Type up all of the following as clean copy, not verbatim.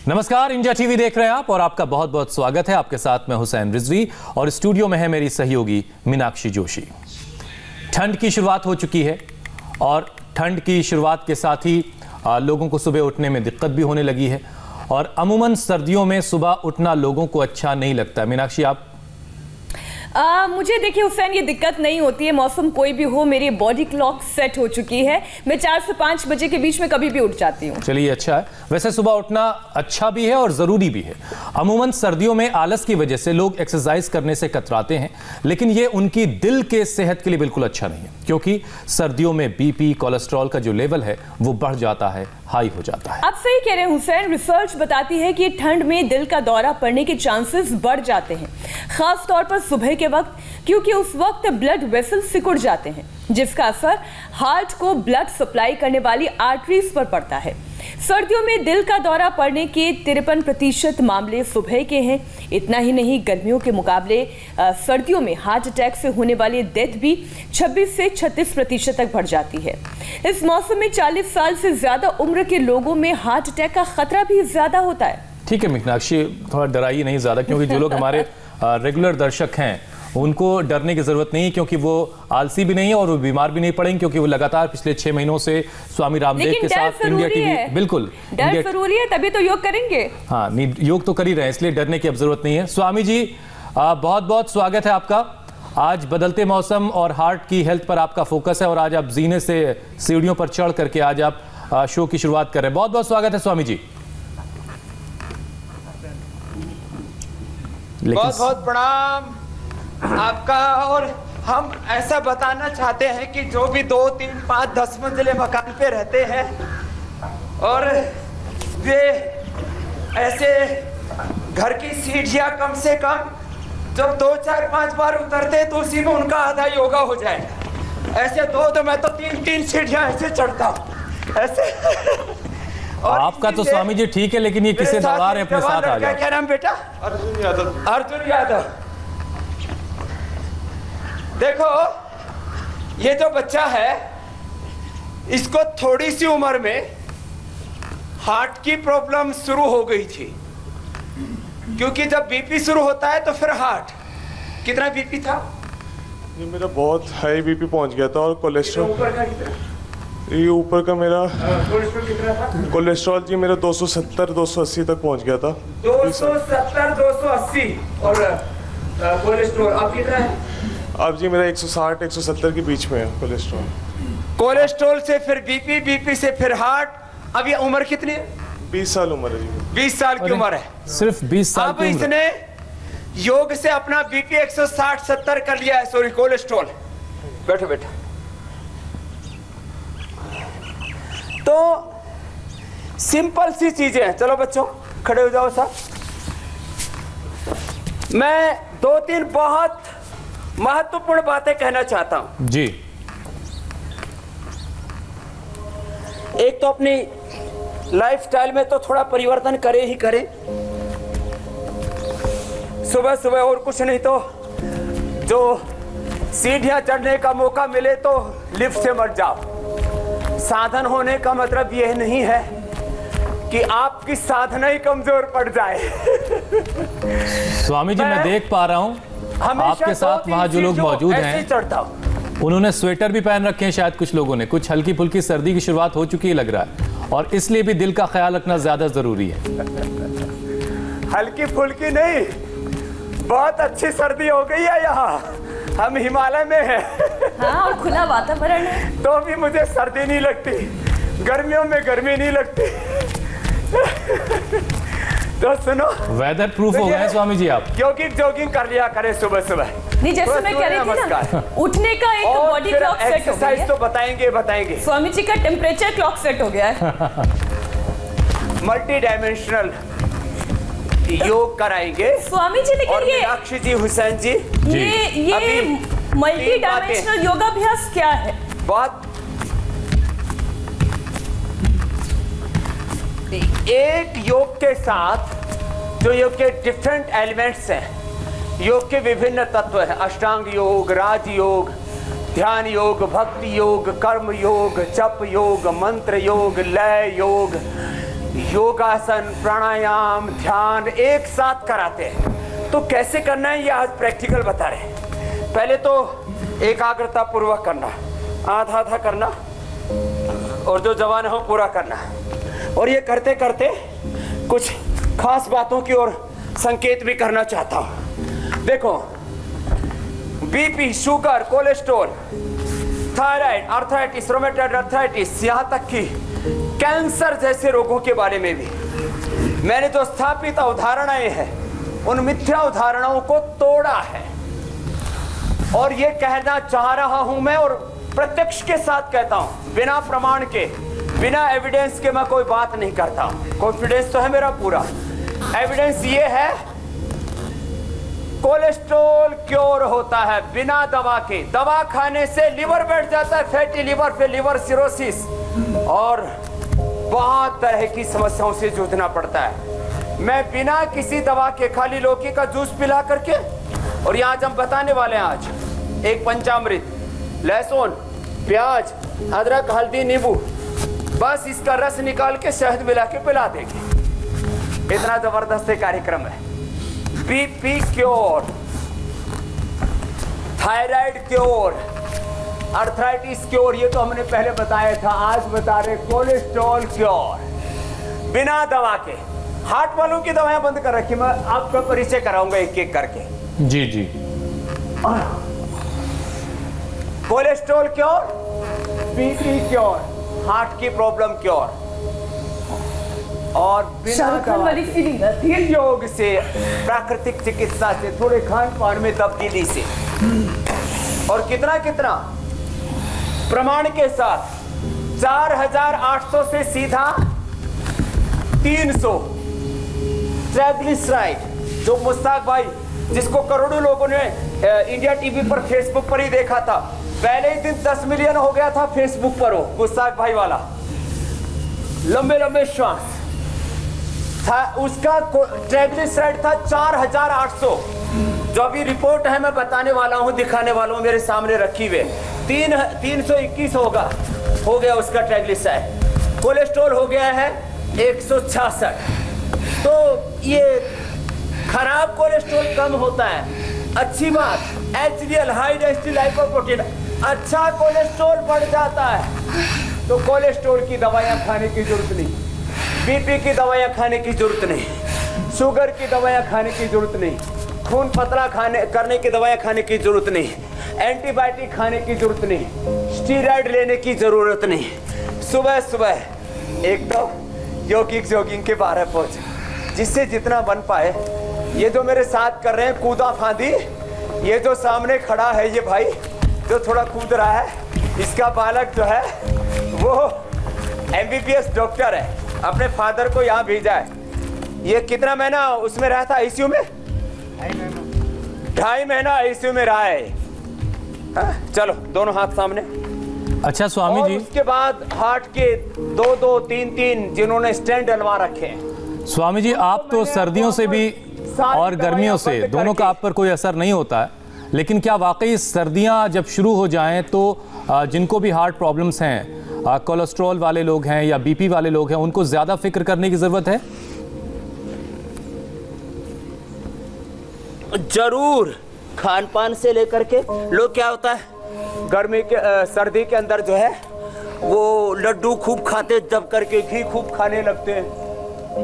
नमस्कार, India TV देख रहे हैं आप और आपका बहुत बहुत स्वागत है। आपके साथ मैं हुसैन रिजवी और स्टूडियो में है मेरी सहयोगी मीनाक्षी जोशी। ठंड की शुरुआत हो चुकी है और ठंड की शुरुआत के साथ ही लोगों को सुबह उठने में दिक्कत भी होने लगी है और अमूमन सर्दियों में सुबह उठना लोगों को अच्छा नहीं लगता। मीनाक्षी, आप मुझे देखिए हुसैन, ये दिक्कत नहीं होती है। मौसम कोई भी हो, मेरी बॉडी क्लॉक सेट हो चुकी है। मैं 4 से 5 बजे के बीच में कभी भी उठ जाती हूँ। चलिए, अच्छा है। वैसे सुबह उठना अच्छा भी है और ज़रूरी भी है। अमूमन सर्दियों में आलस की वजह से लोग एक्सरसाइज करने से कतराते हैं, लेकिन ये उनकी दिल के सेहत के लिए बिल्कुल अच्छा नहीं है, क्योंकि सर्दियों में बीपी, कोलेस्ट्रॉल का जो लेवल है वो बढ़ जाता है, हाई हो जाता है। आप सही कह रहे हैं हुसैन। रिसर्च बताती है कि ठंड में दिल का दौरा पड़ने के चांसेस बढ़ जाते हैं, खास तौर पर सुबह के वक्त, क्योंकि उस वक्त ब्लड वेसल सिकुड़ जाते हैं, जिसका असर हार्ट को ब्लड सप्लाई करने वाली आर्टरीज पर पड़ता है। सर्दियों में दिल का दौरा पड़ने के 53% मामले सुबह के हैं। इतना ही नहीं, गर्मियों के मुकाबले सर्दियों में हार्ट अटैक से होने वाली डेथ भी 26 से 36% तक बढ़ जाती है। इस मौसम में 40 साल से ज्यादा उम्र के लोगों में हार्ट अटैक का खतरा भी ज्यादा होता है। ठीक है मीनाक्षी, थोड़ा डराइए नहीं ज्यादा, क्योंकि जो लोग हमारे रेगुलर दर्शक हैं उनको डरने की जरूरत नहीं है, क्योंकि वो आलसी भी नहीं है और वो बीमार भी नहीं पड़ेंगे, क्योंकि वो लगातार पिछले 6 महीनों से स्वामी रामदेव के साथ इंडिया टीवी। बिल्कुल, डर जरूरी है, तभी तो योग करेंगे। हाँ, नहीं, योग तो कर ही रहे हैं, इसलिए डरने की अब जरूरत नहीं है। स्वामी जी, बहुत बहुत स्वागत है आपका। आज बदलते मौसम और हार्ट की हेल्थ पर आपका फोकस है और आज आप जीने से सीढ़ियों पर चढ़ करके आज आप शो की शुरुआत कर रहे हैं। बहुत बहुत स्वागत है स्वामी जी। बहुत बहुत प्रणाम आपका। और हम ऐसा बताना चाहते हैं कि जो भी 2, 3, 5, 10 मंजिले मकान पे रहते हैं और वे ऐसे घर की सीढ़ियां कम से कम जब 2, 4, 5 बार उतरते हैं तो उसी में उनका आधा योगा हो जाएगा। ऐसे तो मैं तो 3-3 सीढ़ियां ऐसे चढ़ता हूँ ऐसे। और आपका तो स्वामी जी ठीक है, लेकिन ये किसे दबा रहे अपने साथ आ जाए। क्या नाम बेटा? अर्जुन यादव। अर्जुन यादव, देखो ये जो बच्चा है इसको थोड़ी सी उम्र में हार्ट की प्रॉब्लम शुरू हो गई थी, क्योंकि जब बीपी शुरू होता है तो फिर हार्ट। कितना बीपी था? ये मेरा बहुत हाई बीपी पहुंच गया था और कोलेस्ट्रॉल ये ऊपर का मेरा कोलेस्ट्रॉल कितना था? कोलेस्ट्रॉल जी मेरा 270-280 तक पहुंच गया था। 270-280 और कोलेस्ट्रॉल अब कितना है? अब जी मेरा 160-170 के बीच में है कोलेस्ट्रॉल। कोलेस्ट्रॉल से फिर बीपी, बीपी से फिर हार्ट। अब ये उम्र कितनी है? 20 साल उम्र है जी। 20 साल की उम्र है। सिर्फ 20 साल अब की उम्र। इसने योग से अपना बीपी 160-170 कर लिया है, सॉरी कोलेस्ट्रॉल। बैठो बेटा। तो सिंपल सी चीजें हैं। चलो बच्चों खड़े हो जाओ साहब। मैं 2-3 बहुत महत्वपूर्ण बातें कहना चाहता हूं जी। एक तो अपनी लाइफस्टाइल में तो थोड़ा परिवर्तन करे ही करें। सुबह सुबह और कुछ नहीं तो जो सीढ़ियां चढ़ने का मौका मिले तो लिफ्ट से मत जाओ। साधन होने का मतलब यह नहीं है कि आपकी साधना ही कमजोर पड़ जाए। स्वामी जी, मैं देख पा रहा हूं आपके साथ वहां जो लोग मौजूद हैं उन्होंने स्वेटर भी पहन रखे हैं। शायद कुछ लोगों ने, कुछ हल्की फुल्की सर्दी की शुरुआत हो चुकी है लग रहा है, और इसलिए भी दिल का ख्याल रखना ज्यादा जरूरी है। हल्की फुल्की नहीं, बहुत अच्छी सर्दी हो गई है यहाँ। हम हिमालय में हैं। हाँ, और खुला वातावरण है तो भी मुझे सर्दी नहीं लगती, गर्मियों में गर्मी नहीं लगती। तो सुनो, वेदर प्रूफ हो गए स्वामी जी आप। जॉगिंग कर लिया करें सुबह सुबह। नहीं, जैसे मैं कह रही थी ना, उठने का एक बॉडी क्लॉक सेट हो गया है। एक्सरसाइज तो बताएंगे। स्वामी जी का टेम्परेचर क्लॉक सेट हो गया है। मल्टी डायमेंशनल योग कराएंगे स्वामी जी। लेकिन और ये मीनाक्षी जी, हुसैन जी, ये मल्टी डायमेंशनल योगाभ्यास क्या है? बहुत एक योग के साथ जो योग के डिफरेंट एलिमेंट्स हैं, योग के विभिन्न तत्व हैं, अष्टांग योग, राज योग, ध्यान योग, भक्ति योग, कर्म योग, जप योग, मंत्र योग, लय योग, योगासन, प्राणायाम, ध्यान एक साथ कराते हैं। तो कैसे करना है ये आज प्रैक्टिकल बता रहे हैं। पहले तो एकाग्रता पूर्वक करना, आधा आधा करना, और जो जवान हो पूरा करना। और ये करते करते कुछ खास बातों की ओर संकेत भी करना चाहता हूं। देखो, BP, sugar, cholesterol, thyroid, arthritis, rheumatoid arthritis, यहाँ तक कि कैंसर जैसे रोगों के बारे में भी मैंने जो स्थापित अवधारणाएं हैं उन मिथ्या अवधारणाओं को तोड़ा है। और ये कहना चाह रहा हूं मैं, और प्रत्यक्ष के साथ कहता हूं, बिना प्रमाण के, बिना एविडेंस के मैं कोई बात नहीं करता हूं। कॉन्फिडेंस तो है मेरा पूरा। एविडेंस ये है, कोलेस्ट्रॉल क्योर होता है बिना दवा के। दवा खाने से लिवर बैठ जाता है, फैटी लिवर, फिर लिवर सिरोसिस और बहुत तरह की समस्याओं से जूझना पड़ता है। मैं बिना किसी दवा के खाली लौकी का जूस पिला करके, और यहाँ आज हम बताने वाले हैं आज एक पंचामृत, लहसुन, प्याज, अदरक, हल्दी, नींबू, बस इसका रस निकाल के शहद मिला के पिला देंगे। इतना जबरदस्त कार्यक्रम है। BP cure, thyroid cure, arthritis cure, ये तो हमने पहले बताया था। आज बता रहे कोलेस्ट्रॉल क्योर बिना दवा के। हार्ट वालों की दवाएं बंद कर रखी, मैं आपका परिचय कराऊंगा एक एक करके। जी जी। Cholesterol cure, BP cure, heart की प्रॉब्लम क्योर, और बिना वाली फीलिंग योग से, प्राकृतिक चिकित्सा से, थोड़े खान पान में तब्दीली से, और कितना कितना प्रमाण के साथ 4800 से सीधा 300 ट्राइग्लिसराइड, जो मुश्ताक भाई, जिसको करोड़ों लोगों ने इंडिया टीवी पर, फेसबुक पर ही देखा था। पहले ही दिन 10 मिलियन हो गया था फेसबुक पर, वो मुश्ताक भाई वाला लंबे लंबे श्वास था। उसका ट्राइग्लिसराइड था 4800। जो अभी रिपोर्ट है मैं बताने वाला हूं, दिखाने वाला हूं, मेरे सामने रखी हुए 321 हो गया उसका ट्राइग्लिसराइड। कोलेस्ट्रॉल हो गया है 166। तो ये खराब कोलेस्ट्रॉल कम होता है, अच्छी बात। HDL, हाई डेंसिटी लाइपोप्रोटीन, अच्छा कोलेस्ट्रॉल बढ़ जाता है। तो कोलेस्ट्रॉल की दवाइयां खाने की जरूरत नहीं, बीपी की दवाइयां खाने की जरूरत नहीं, शुगर की दवाइयां खाने की जरूरत नहीं, खून पतला करने की दवाइयां खाने की जरूरत नहीं, एंटीबायोटिक खाने की जरूरत नहीं, स्टीरॉयड लेने की जरूरत नहीं। सुबह सुबह एक तो जॉगिंग के 12 पहुंच, जिससे जितना बन पाए। ये जो मेरे साथ कर रहे हैं कूदा फांदी, ये जो सामने खड़ा है ये भाई जो थोड़ा कूद रहा है, इसका बालक जो है वो MBBS डॉक्टर है, अपने फादर को यहाँ भेजा है। ये कितना महीना उसमें रहा था आईसीयू में? 2.5 महीना आईसीयू में रहा है। चलो दोनों हाथ सामने। अच्छा स्वामी जी, उसके बाद हार्ट के 2-2, 3-3 जिन्होंने स्टेंट डलवा रखे हैं। स्वामी जी, आप तो सर्दियों से भी और गर्मियों से दोनों का आप पर कोई असर नहीं होता है, लेकिन क्या वाकई सर्दियां जब शुरू हो जाएं तो जिनको भी हार्ट प्रॉब्लम्स हैं, कोलेस्ट्रॉल वाले लोग हैं या बीपी वाले लोग हैं, उनको ज्यादा फिक्र करने की जरूरत है? जरूर। खान पान से लेकर के लोग, क्या होता है गर्मी के सर्दी के अंदर जो है वो लड्डू खूब खाते, दब करके घी खूब खाने लगते हैं,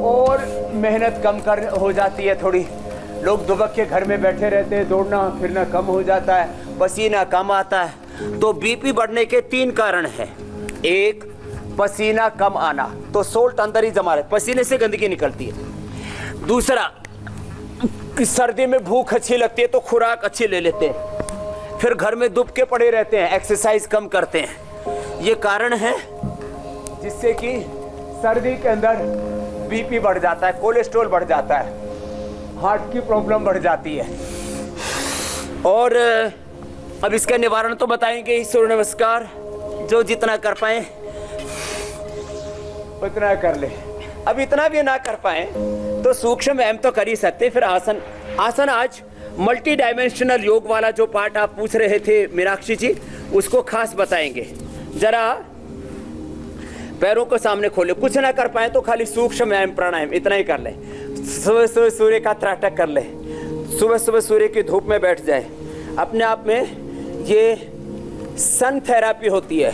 और मेहनत कम हो जाती है थोड़ी। लोग दुबक के घर में बैठे रहते हैं, दौड़ना फिरना कम हो जाता है, पसीना कम आता है। तो बीपी बढ़ने के 3 कारण हैं। एक, पसीना कम आना, तो सोल्ट अंदर ही जमा रहे, पसीने से गंदगी निकलती है। दूसरा, सर्दी में भूख अच्छी लगती है तो खुराक अच्छी ले लेते हैं, फिर घर में दुब के पड़े रहते हैं, एक्सरसाइज कम करते हैं। ये कारण है जिससे कि सर्दी के अंदर बीपी बढ़ जाता है, कोलेस्ट्रॉल बढ़ जाता है, हार्ट की प्रॉब्लम बढ़ जाती है। और अब इसका निवारण तो बताएंगे, सूर्य नमस्कार जो जितना कर पाए उतना कर ले। अब इतना भी ना कर पाए तो सूक्ष्म व्यायाम तो कर ही सकते। फिर आसन आज मल्टी डायमेंशनल योग वाला जो पार्ट आप पूछ रहे थे मीनाक्षी जी, उसको खास बताएंगे। जरा पैरों को सामने खोले, कुछ ना कर पाए तो खाली सूक्ष्म व्यायाम प्राणायाम इतना ही कर ले। सुबह सुबह सूर्य का त्राटक कर ले, सुबह सुबह सूर्य की धूप में बैठ जाए। अपने आप में ये सन थेरापी होती है,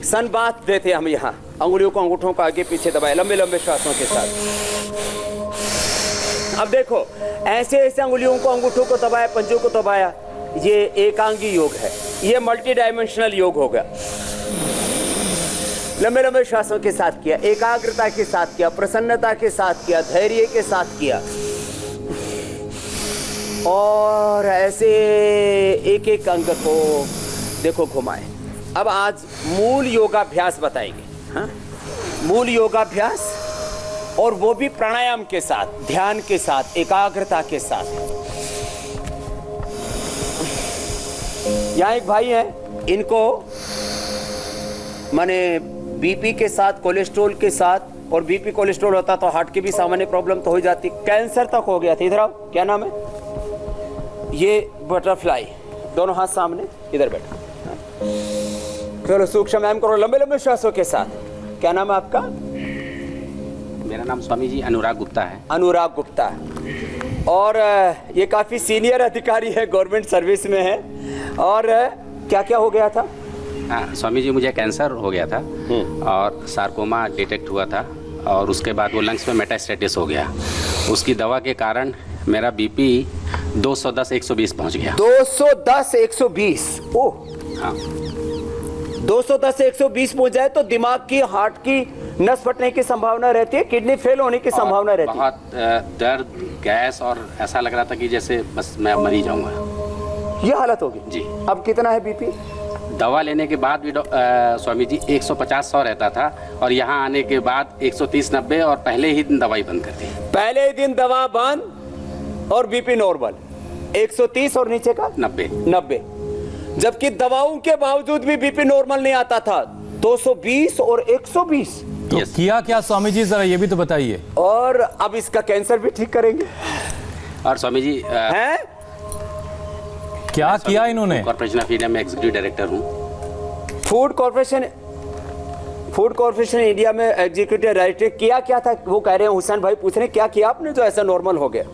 सन बाथ देते हैं हम यहाँ। अंगुलियों को अंगूठों को आगे पीछे दबाए लंबे लंबे श्वासों के साथ। अब देखो ऐसे ऐसे अंगुलियों को अंगूठों को दबाया, पंजों को दबाया, ये एकांगी योग है, ये मल्टी डायमेंशनल योग हो गया। लंबे लंबे श्वासों के साथ किया, एकाग्रता के साथ किया, प्रसन्नता के साथ किया, धैर्य के साथ किया, और ऐसे एक एक अंग को देखो घुमाए। अब आज मूल योगाभ्यास बताएंगे। हाँ, मूल योगाभ्यास, और वो भी प्राणायाम के साथ, ध्यान के साथ, एकाग्रता के साथ। यहाँ एक भाई हैं, इनको माने बीपी के साथ, कोलेस्ट्रॉल के साथ, और बीपी कोलेस्ट्रॉल होता तो हार्ट की भी सामान्य प्रॉब्लम तो हो जाती, कैंसर तक हो गया था। इधर आओ, क्या नाम है? ये बटरफ्लाई, दोनों हाथ सामने, इधर बैठो। चलो सूक्ष्म व्यायाम करो लंबे लंबे श्वासों के साथ। क्या नाम है आपका? मेरा नाम स्वामी जी अनुराग गुप्ता है। अनुराग गुप्ता, और ये काफी सीनियर अधिकारी है, गवर्नमेंट सर्विस में है। और क्या क्या हो गया था? स्वामी जी मुझे कैंसर हो गया था और सार्कोमा डिटेक्ट हुआ था, और उसके बाद वो लंग्स में मेटास्टेटिस हो गया। उसकी दवा के कारण मेरा बीपी 210/120 पहुंच गया। 210/120? ओह हाँ, 210/120 पहुंच जाए तो दिमाग की, हार्ट की नस फटने की संभावना रहती है, किडनी फेल होने की संभावना रहती है। बहुत दर्द, गैस, और ऐसा लग रहा था कि जैसे बस मैं मर ही जाऊंगा। ये हालत होगी जी। अब कितना है बीपी? दवा लेने के बाद भी स्वामी जी 150/100 रहता था, और यहाँ आने के बाद 130/90, और पहले ही दिन दवाई बंद कर दी। पहले ही दिन दवा बंद, और बीपी नॉर्मल 130, और नीचे का 90। जबकि दवाओं के बावजूद भी बीपी नॉर्मल नहीं आता था, 220 और 120। तो किया क्या स्वामी जी, जरा ये भी तो बताइए। और अब इसका कैंसर भी ठीक करेंगे। और स्वामी जी हैं? क्या किया इन्होंने? कॉर्पोरेशन ऑफ इंडिया में एग्जीक्यूटिव डायरेक्टर हूँ। फूड कॉर्पोरेशन इंडिया में एग्जीक्यूटिव डायरेक्टर। किया क्या था वो कह रहे हैं, हुसैन भाई पूछ रहे हैं क्या किया आपने जो ऐसा नॉर्मल हो गया?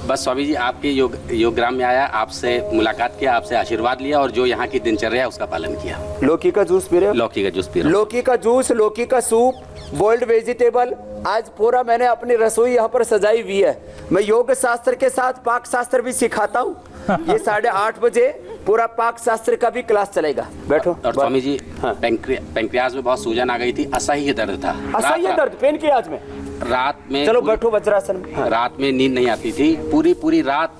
बस स्वामी जी आपके योगग्राम में आया, आपसे मुलाकात किया, आपसे आशीर्वाद लिया, और जो यहाँ की दिनचर्या है उसका पालन किया। लौकी का जूस पी रहे हो? लौकी का जूस पी रहा हूं। लौकी का जूस, लौकी का सूप, बॉइल्ड वेजिटेबल। आज पूरा मैंने अपनी रसोई यहाँ पर सजाई हुई है। मैं योग शास्त्र के साथ पाक शास्त्र भी सिखाता हूँ। ये 8:30 बजे पूरा पाक शास्त्र का भी क्लास चलेगा। बैठो। और स्वामी जी पैंक्रियाज में बहुत सूजन आ गई थी, असह्य दर्द था। असह्य दर्द पैंक्रियाज में? रात में चलो बैठो वज्रासन में। रात में नींद नहीं आती थी, पूरी रात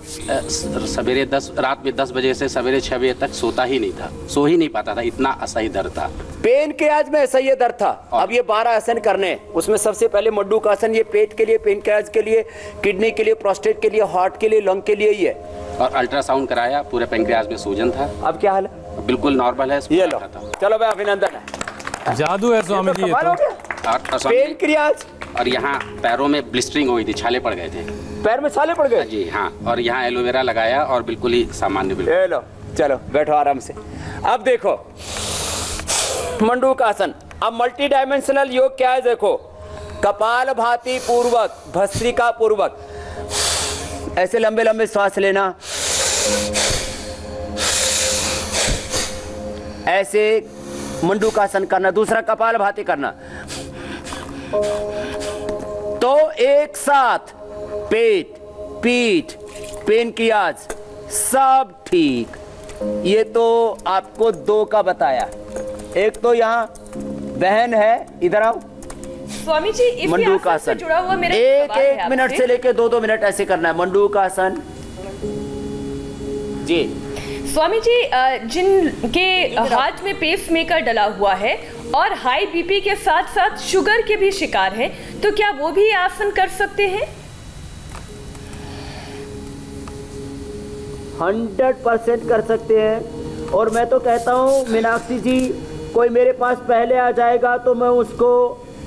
रात में 10 बजे से सवेरे 6 बजे तक सोता ही नहीं था, सो ही नहीं पाता था, इतना असह्य दर्द था। पैंक्रियाज में असह्य दर्द था। अब ये 12 आसन करने, उसमें सबसे पहले मड्डू का आसन, ये पेट के लिए, पैंक्रियाज के लिए, किडनी के लिए, प्रोस्टेट के लिए, हार्ट के लिए, लंग के लिए ही है। और अल्ट्रासाउंड कराया, पूरे पैंक्रियाज में सूजन था। अब क्या हाल है? बिल्कुल नॉर्मल है। ये लो, चलो भाई अभिनंदन है। जादू है स्वामी जी ये तो। पैंक्रियाज। और यहाँ पैरों में ब्लिस्टरिंग हुई थी, छाले पड़ गए थे। पैर में छाले पड़ गए? जी हाँ। और यहाँ एलोवेरा लगाया और बिल्कुल ही सामान्य। ले लो, चलो बैठो आराम से। अब देखो मंडूकासन। अब मल्टी डायमेंशनल योग क्या है देखो, कपाल भाती पूर्वक, भस्त्रिका पूर्वक, ऐसे लंबे लंबे श्वास लेना, ऐसे मंडूकासन करना, दूसरा कपाल भाती करना। तो एक साथ पेट, पीठ, पैंक्रियाज सब ठीक। ये तो आपको 2 का बताया। एक तो यहाँ बहन है, इधर आओ। स्वामी जी इस आसन से जुड़ा हुआ मेरा एक मिनट से लेके 2-2 मिनट ऐसे करना है। मंडूकासन जी। स्वामी जी जिनके हाथ में पेसमेकर डला हुआ है और हाई बीपी के साथ साथ शुगर के भी शिकार हैं, तो क्या वो भी आसन कर सकते हैं? 100% कर सकते हैं। और मैं तो कहता हूँ मीनाक्षी जी, कोई मेरे पास पहले आ जाएगा तो मैं उसको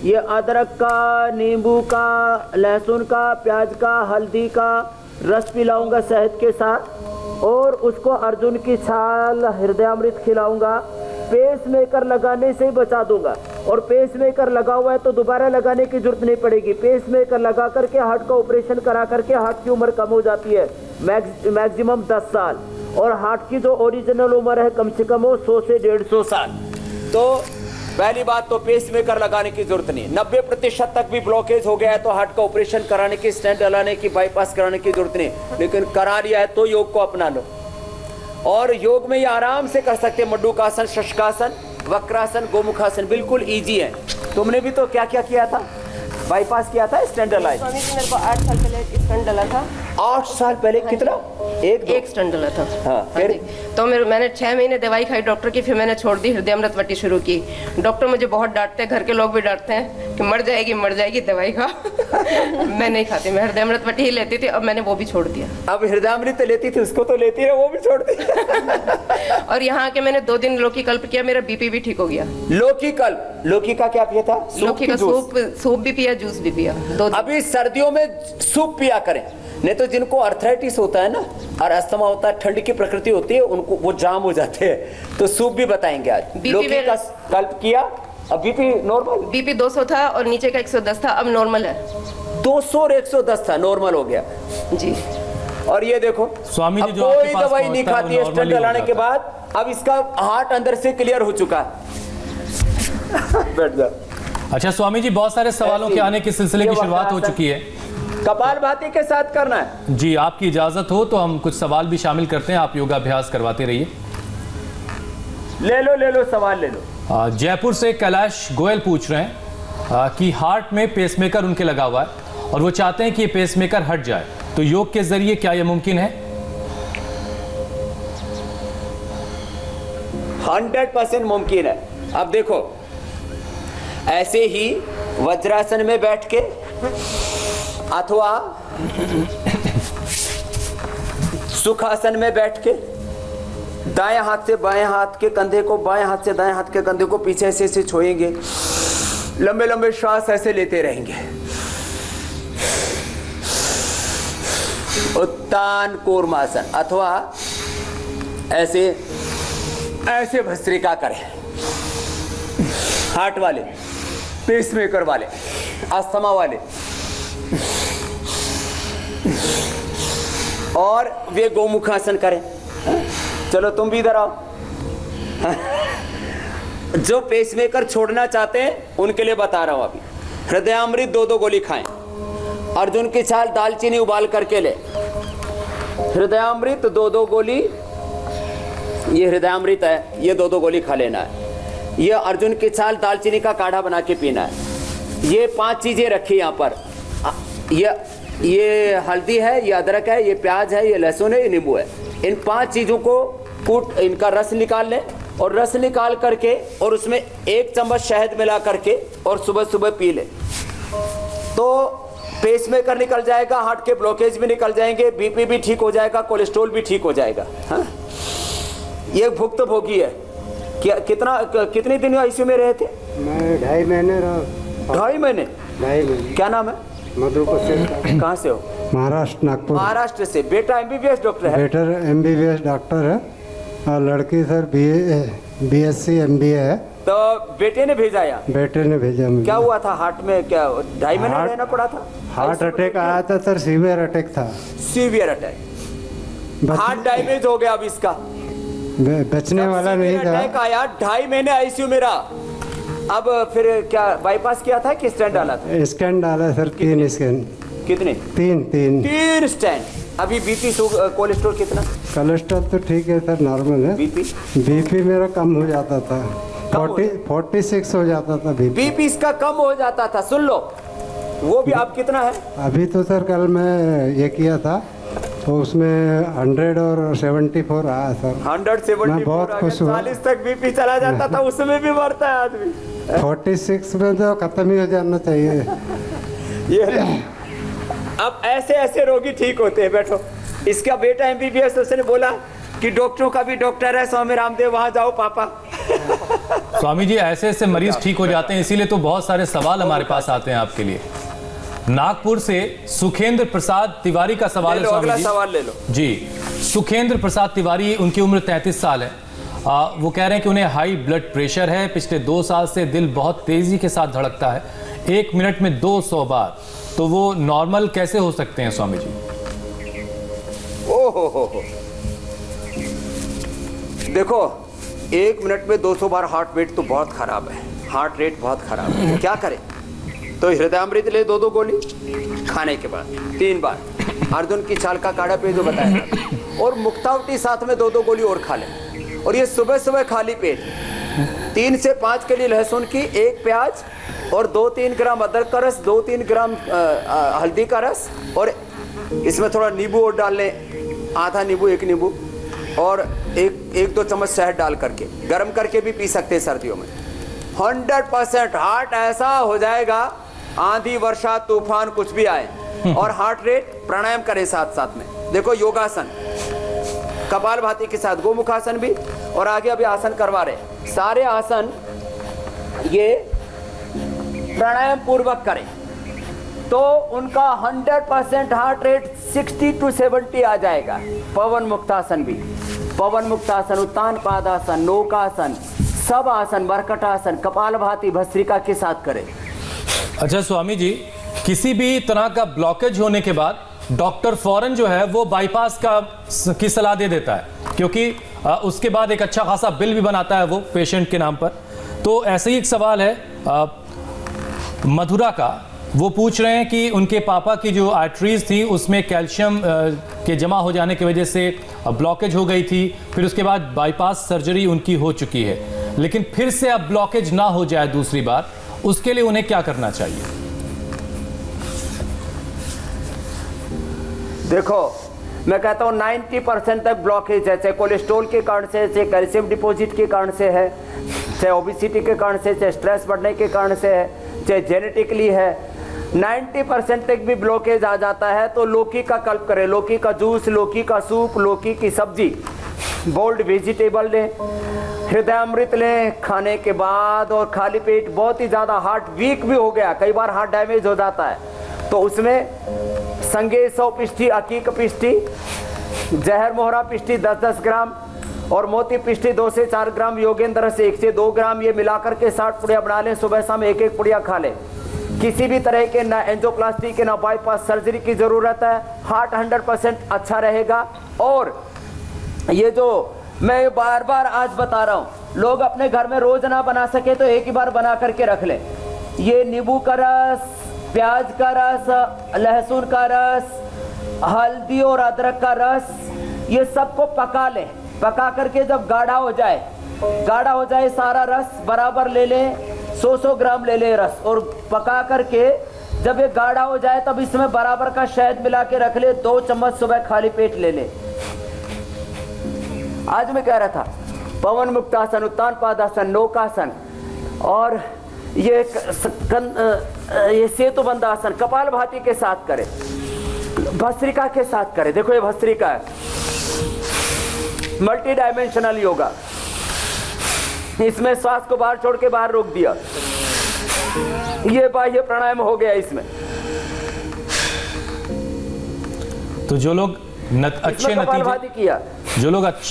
ये अदरक का, नींबू का, लहसुन का, प्याज का, हल्दी का रस पिलाऊंगा शहद के साथ, और उसको अर्जुन की छाल, हृदयामृत खिलाऊंगा, पेसमेकर लगाने से ही बचा दूंगा। और पेसमेकर लगा हुआ है तो दोबारा लगाने की जरूरत नहीं पड़ेगी। पेसमेकर लगा करके हार्ट का ऑपरेशन करा करके हार्ट की उम्र कम हो जाती है, मैक्सिमम 10 साल। और हार्ट की जो ओरिजिनल उम्र है कम से कम वो 100 से 150 साल। तो पहली बात तो पेसमेकर लगाने की जरूरत नहीं। 90% तक भी ब्लॉकेज हो गया है तो हार्ट का ऑपरेशन कराने की, स्टेंट डलाने की, बाईपास कराने की जरूरत नहीं। लेकिन करा लिया है तो योग को अपना लो। और योग में ये आराम से कर सकते हैं, मंडूकासन, शशकासन, वक्रासन, गोमुखासन, बिल्कुल इजी है। तुमने भी तो क्या क्या किया था? बाईपास किया था, स्टेंट डला है। स्वामी जी मेरे को 8 साल पहले स्टेंट डला था। 8 साल पहले? कितना? एक स्टेंट डला था। हाँ, फिर तो मैंने 6 महीने दवाई खाई डॉक्टर की, फिर मैंने छोड़ दी, हृदय अमृतवटी शुरू की। डॉक्टर मुझे बहुत डांटते हैं, घर के लोग भी डांटते हैं कि मर जाएगी दवाई खा। मैं नहीं खाती, मैं हृदय अमृतवटी ही लेती थी। अब मैंने वो भी छोड़ दिया। अब हृदय अमृत लेती थी, उसको तो लेती है, वो भी छोड़ दी। और यहाँ आके मैंने 2 दिन लौकी कल्प किया, मेरा बीपी भी ठीक हो गया। लौकी कल्प? लौकी का क्या पिया था? लौकी का सूप भी पिया, जूस भी पिया। अभी सर्दियों में सूप पिया करें, नहीं तो जिनको अर्थराइटिस होता है ना और अस्थमा होता है, ठंड की प्रकृति होती है, उनको वो जाम हो जाते हैं। तो सूप भी बताएंगे आज। लौकी का कल्प किया। अब बीपी नॉर्मल? बीपी 200 था और नीचे का 110 था, अब नॉर्मल है। 200 और 110 था, नॉर्मल हो गया जी। और ये देखो स्वामी जी, जो कोई दवाई नहीं खाती है स्टेंट लगाने के बाद। अब इसका हार्ट अंदर से क्लियर हो चुका है। बैठ जा। अच्छा स्वामी जी, बहुत सारे सवालों के आने के सिलसिले की शुरुआत हो चुकी है। कपालभाति के साथ करना है जी। आपकी इजाजत हो तो हम कुछ सवाल भी शामिल करते हैं, आप योगाभ्यास करवाते रहिए। ले लो सवाल ले लो। जयपुर से कैलाश गोयल पूछ रहे हैं कि हार्ट में पेसमेकर उनके लगा हुआ है और वो चाहते हैं कि ये पेसमेकर हट जाए, तो योग के जरिए क्या यह मुमकिन है? 100% मुमकिन है। अब देखो, ऐसे ही वज्रासन में बैठ के अथवा सुखासन में बैठ के दाएं हाथ से बाएं हाथ के कंधे को, बाएं हाथ से दाएं हाथ के कंधे को पीछे ऐसे छोएंगे, लंबे लंबे श्वास ऐसे लेते रहेंगे। उत्तान कूर्मासन अथवा ऐसे भस्त्रिका करें। हार्ट वाले, पेसमेकर वाले, अस्थमा वाले, और वे गोमुखासन करें। चलो तुम भी इधर आओ। जो पेसमेकर छोड़ना चाहते हैं उनके लिए बता रहा हूं अभी। हृदयामृत 2-2 गोली खाएं। अर्जुन की छाल, दालचीनी उबाल करके ले। हृदयामृत 2-2 गोली, ये हृदयामृत है, ये 2-2 गोली खा लेना है। ये अर्जुन की छाल, दालचीनी का काढ़ा बना के पीना है। ये 5 चीजें रखी यहाँ पर। ये हल्दी है, ये अदरक है, ये प्याज है, ये लहसुन है, ये नींबू है। इन 5 चीजों को कूट, इनका रस निकाल लें और रस निकाल करके और उसमें 1 चम्मच शहद मिला करके और सुबह सुबह पी लें तो पेसमेकर निकल जाएगा, हार्ट के ब्लॉकेज भी निकल जाएंगे, बीपी भी ठीक हो जाएगा, कोलेस्ट्रॉल भी ठीक हो जाएगा। हाँ? ये भुक्तभोगी है। कितने दिन आईसीयू में रहे थे? मैं 2.5 महीने रहा। 2.5 महीने? 2.5 महीने। क्या नाम है? मधुपुर से। कहाँ से हो? महाराष्ट्र, नागपुर। महाराष्ट्र से। बेटा एमबीबीएस डॉक्टर है? बेटा एमबीबीएस डॉक्टर है और लड़की सर बीएससी एमबीए है। तो बेटे ने भेजा यहाँ? बेटे ने भेजा मुझे। क्या हुआ था हार्ट में? क्या 2.5 महीने रहना पड़ा था? हार्ट अटैक आया था सर, सीवियर अटैक था। सीवियर अटैक, हार्ट डैमेज हो गया। अब इसका बचने वाला नहीं था। अटैक आया, 2.5 महीने आईसीयू में रहा। अब फिर क्या बाईपास किया था कि स्टेंट डाला था? स्टेंट डाला सर, 3 स्टेंट। कितने? 3 स्टेंट। अभी बीपी, कोलेस्ट्रॉल कितना? कोलेस्ट्रॉल तो ठीक है सर, नॉर्मल है। बीपी मेरा कम हो जाता था, 46 हो जाता था बीपी इसका कम हो जाता था। सुन लो, वो भी आप कितना है? अभी तो सर कल मैं ये किया था तो उसमें 100 और 74 आया सर। 174। मैं बहुत खुश हुआ। 40 तक बीपी चला जाता था, उसमें भी मरता है आदमी। 46 में तो खत्म ही हो जाना चाहिए। ये अब ऐसे रोगी ठीक होते हैं। बैठो। इसका बेटा एमबीबीएस, उसने बोला कि डॉक्टरों का भी डॉक्टर है स्वामी रामदेव, वहां जाओ पापा। स्वामी जी, ऐसे मरीज ठीक हो जाते हैं, इसीलिए तो बहुत सारे सवाल हमारे पास आते हैं आपके लिए। नागपुर से सुखेंद्र प्रसाद तिवारी का सवाल है स्वामी जी। सवाल ले लो जी। सुखेंद्र प्रसाद तिवारी, उनकी उम्र 33 साल है वो कह रहे हैं कि उन्हें हाई ब्लड प्रेशर है, पिछले 2 साल से दिल बहुत तेजी के साथ धड़कता है, 1 मिनट में 200 बार। तो वो नॉर्मल कैसे हो सकते हैं स्वामी जी? ओहो, देखो 1 मिनट में 200 बार हार्ट रेट तो बहुत खराब है, हार्ट रेट बहुत खराब है। क्या करें? तो हृदयामृत ले 2-2 गोली खाने के बाद 3 बार, अर्जुन की छाल का काढ़ा पे जो बताया, और मुक्तावटी साथ में 2-2 गोली और खा लें। और ये सुबह सुबह खाली पेट 3 से 5 कली लहसुन की, 1 प्याज और 2-3 ग्राम अदरक का रस, 2-3 ग्राम हल्दी का रस, और इसमें थोड़ा नींबू और डाल लें, आधा नींबू 1 नींबू, और 1-2 चम्मच शहद डाल करके गर्म करके भी पी सकते हैं सर्दियों में। 100% हार्ट ऐसा हो जाएगा, आंधी वर्षा तूफान कुछ भी आए, और हार्ट रेट। प्राणायाम करें साथ साथ में। देखो योगासन, कपालभाति के साथ गोमुखासन भी, और आगे अभी आसन करवा रहे। सारे आसन ये प्राणायाम पूर्वक करें तो उनका 100% हार्ट रेट 60 to 70 आ जाएगा। पवन मुक्तासन भी, पवन मुक्तासन, उत्तान पादासन, नौकासन, सब आसन, मरकटासन, कपालभाति, भस्त्रिका के साथ करें। अच्छा स्वामी जी, किसी भी तरह का ब्लॉकेज होने के बाद डॉक्टर फौरन जो है वो बाईपास की सलाह दे देता है, क्योंकि उसके बाद एक अच्छा खासा बिल भी बनाता है वो पेशेंट के नाम पर। तो ऐसे ही एक सवाल है मधुरा का, वो पूछ रहे हैं कि उनके पापा की जो आर्टरीज थी उसमें कैल्शियम के जमा हो जाने की वजह से ब्लॉकेज हो गई थी, फिर उसके बाद बाईपास सर्जरी उनकी हो चुकी है, लेकिन फिर से अब ब्लॉकेज ना हो जाए दूसरी बार, उसके लिए उन्हें क्या करना चाहिए? देखो मैं कहता हूँ 90% तक ब्लॉकेज है, चाहे कोलेस्ट्रॉल के कारण से, चाहे कैल्शियम डिपॉजिट के कारण से है, चाहे ओबेसिटी के कारण से, चाहे स्ट्रेस बढ़ने के कारण से है, चाहे जेनेटिकली है। 90% तक भी ब्लॉकेज आ जाता है तो लौकी का कल्प करें, लौकी का जूस, लौकी का सूप, लौकी की सब्जी, बोल्ड वेजिटेबल लें, हृदयामृत लें खाने के बाद, और खाली पेट। बहुत ही ज़्यादा हार्ट वीक भी हो गया, कई बार हार्ट डैमेज हो जाता है, तो उसमें संगे 100 पिष्टी, अकीक पिष्टी, जहर मोहरा पिष्टी 10-10 ग्राम, और मोती पिष्टी 2 से 4 ग्राम, योगेंद्र से 1 से 2 ग्राम, ये मिलाकर के 60 पुड़िया बना लें। सुबह शाम 1-1 पुड़िया खा लें। किसी भी तरह के ना एंजियोप्लास्टी के ना बाईपास सर्जरी की ज़रूरत है, हार्ट 100% अच्छा रहेगा। और ये जो मैं बार बार आज बता रहा हूँ, लोग अपने घर में रोज ना बना सके तो एक ही बार बना करके रख लें। ये नींबू का रस, प्याज का रस, लहसुन का रस, हल्दी और अदरक का रस, ये सबको पका लें। पका करके जब गाढ़ा हो जाए सारा रस बराबर ले लें, 100 ग्राम ले लें रस, और पका करके जब ये गाढ़ा हो जाए तब इसमें बराबर का शहद मिला के रख ले। 2 चम्मच सुबह खाली पेट ले लें। आज मैं कह रहा था पवन मुक्तासन, उत्तान पादासन, नौकासन, और ये सेतुबंध आसन कपालभाति के साथ करें, भस्त्रिका के साथ करें। देखो ये भस्त्रिका है, मल्टी डायमेंशनल योगा, इसमें श्वास को बाहर छोड़ के बाहर रोक दिया, ये बाह्य प्राणायाम हो गया इसमें। तो जो लोग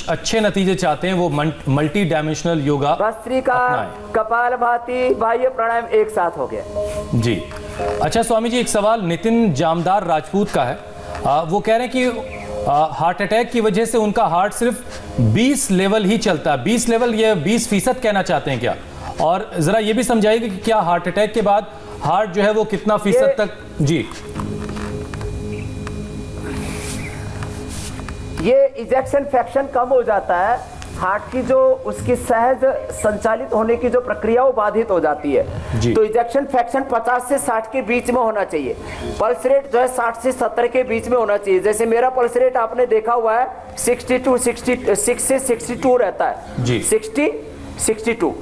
अच्छे नतीजे चाहते हैं वो मल्टी डायमेंशनल योगा, भस्त्रिका, कपालभाति, बाह्य प्राणायाम एक साथ हो गया जी। अच्छा स्वामी जी, एक सवाल नितिन जामदार राजपूत का है। वो कह रहे हैं कि हार्ट अटैक की वजह से उनका हार्ट सिर्फ 20 लेवल ही चलता है। 20 लेवल, ये 20% कहना चाहते हैं क्या? और जरा ये भी समझाइए कि क्या हार्ट अटैक के बाद हार्ट जो है वो कितना फीसद तक? जी, ये इजेक्शन फ्रैक्शन कम हो जाता है, हार्ट की जो उसकी सहज संचालित होने की जो प्रक्रिया वो बाधित हो जाती है। तो इजेक्शन फ्रैक्शन 50 से 60 के बीच में होना चाहिए। पल्स रेट जो है 60 से 70 के बीच में होना चाहिए। जैसे मेरा पल्स रेट आपने देखा हुआ है 66 से 62 रहता है जी, 60-62।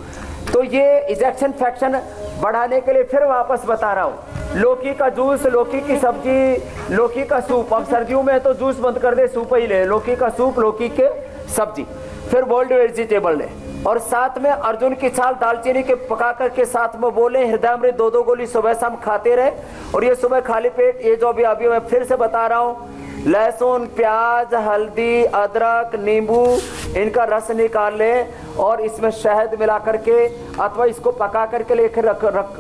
तो ये इजेक्शन फ्रैक्शन बढ़ाने के लिए फिर वापस बता रहा हूँ, लौकी का जूस, लौकी की सब्जी, लौकी का सूप। अब सर्दियों में तो जूस बंद कर दे, सूप ही ले, लौकी का सूप, लौकी के सब्जी, फिर बोल्ड वेजिटेबल ले, और साथ में अर्जुन की छाल दालचीनी के पका करके साथ में बोले, हृदयामृत 2-2 गोली सुबह शाम खाते रहे। और ये सुबह खाली पेट, ये जो अभी मैं फिर से बता रहा हूँ लहसुन, प्याज, हल्दी, अदरक, नींबू, इनका रस निकाल ले और इसमें शहद मिला करके अथवा इसको पका करके लेकर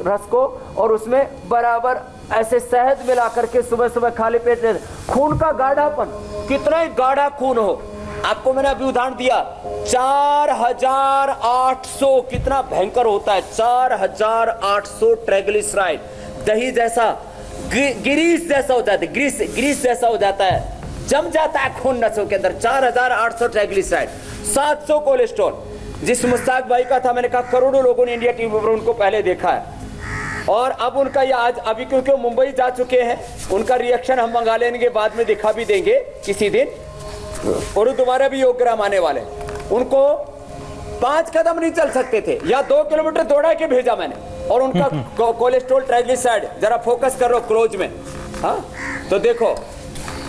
रस को, और उसमें बराबर ऐसे शहद मिला करके सुबह सुबह खाली पेट ले। खून का गाढ़ापन, कितना ही गाढ़ा खून हो, आपको मैंने अभी उदाहरण दिया 4800, कितना भयंकर होता है 4800 ट्राइग्लिसराइड, दही जैसा, ग्रीस जैसा हो जाता है, ग्रीस जैसा हो जाता है, जम जाता है खून नसों के अंदर। 4800 ट्राइग्लिसराइड, 700 कोलेस्ट्रॉल। जिस मुश्ताक भाई का था, मैंने कहा करोड़ों लोगों ने इंडिया टीवी पर उनको पहले देखा है, और अब उनका ये आज अभी क्योंकि वो मुंबई जा चुके हैं, उनका रिएक्शन हम मंगा लेंगे, बाद में दिखा भी देंगे किसी दिन, और दोबारा भी योगग्राम आने वाले। उनको 5 कदम नहीं चल सकते थे, या 2 किलोमीटर दौड़ा के भेजा मैंने, और उनका कोलेस्ट्रॉल ट्राइग्लिसराइड जरा फोकस करो क्लोज में। हाँ, तो देखो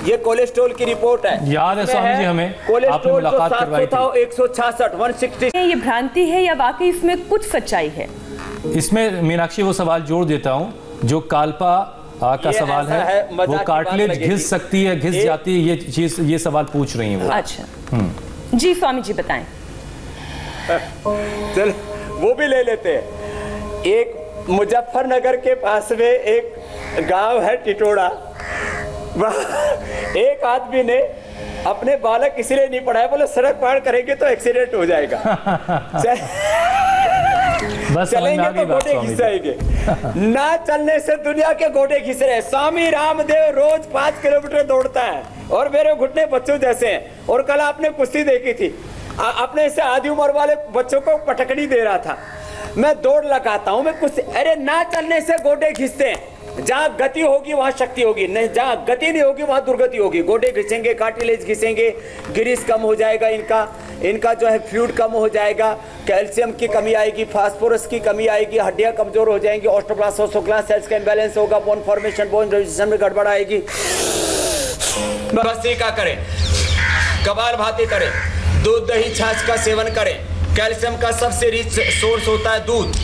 ये कोलेस्ट्रॉल की रिपोर्ट है, याद है स्वामी जी हमें, आपने मुलाकात करवाई थी। 166, 160। ये भ्रांति है या वाकई इसमें कुछ सच्चाई है? इसमें मीनाक्षी वो सवाल जोड़ देता हूँ, जो काल्पा का सवाल है, वो कार्टिलेज घिस सकती है, घिस जाती है, ये सवाल पूछ रही हैं वो। अच्छा जी स्वामी जी बताएं। चल वो भी ले लेते हैं। एक मुजफ्फरनगर के पास में एक गांव है टिटोड़ा, एक आदमी ने अपने बालक इसलिए नहीं पढ़ाया, बोले सड़क पार करेंगे तो एक्सीडेंट हो जाएगा, बस चलेंगे तो गोटे घिस जाएंगे, ना चलने से दुनिया के गोटे घिस रहे। स्वामी रामदेव रोज 5 किलोमीटर दौड़ता है और मेरे घुटने बच्चों जैसे हैं। और कल आपने कुश्ती देखी थी, अपने से आधी उम्र वाले बच्चों को पटकनी दे रहा था। मैं दौड़ लगाता हूं, मैं कुछ, अरे ना चलने से गोटे घिसते हैं। जहां गति होगी वहां शक्ति होगी, नहीं जहां गति नहीं होगी वहां दुर्गति होगी। गोटे घिसेंगे, कार्टिलेज घिसेंगे, ग्रीस कम हो जाएगा, इनका जो है फ्लूइड कम हो जाएगा, कैल्शियम की कमी आएगी, फास्फोरस की कमी आएगी, हड्डियां कमजोर हो जाएंगी, ऑस्टोब्लास्ट ओस्टोक्लास्ट सेल्स का इंबैलेंस होगा, बोन फॉर्मेशन, बोन रेजिस्टेंस में गड़बड़ आएगी। भस्त्रिका करें, कपालभाति करें, दूध दही छाछ का सेवन करें। कैल्शियम का सबसे रिच सोर्स होता है दूध,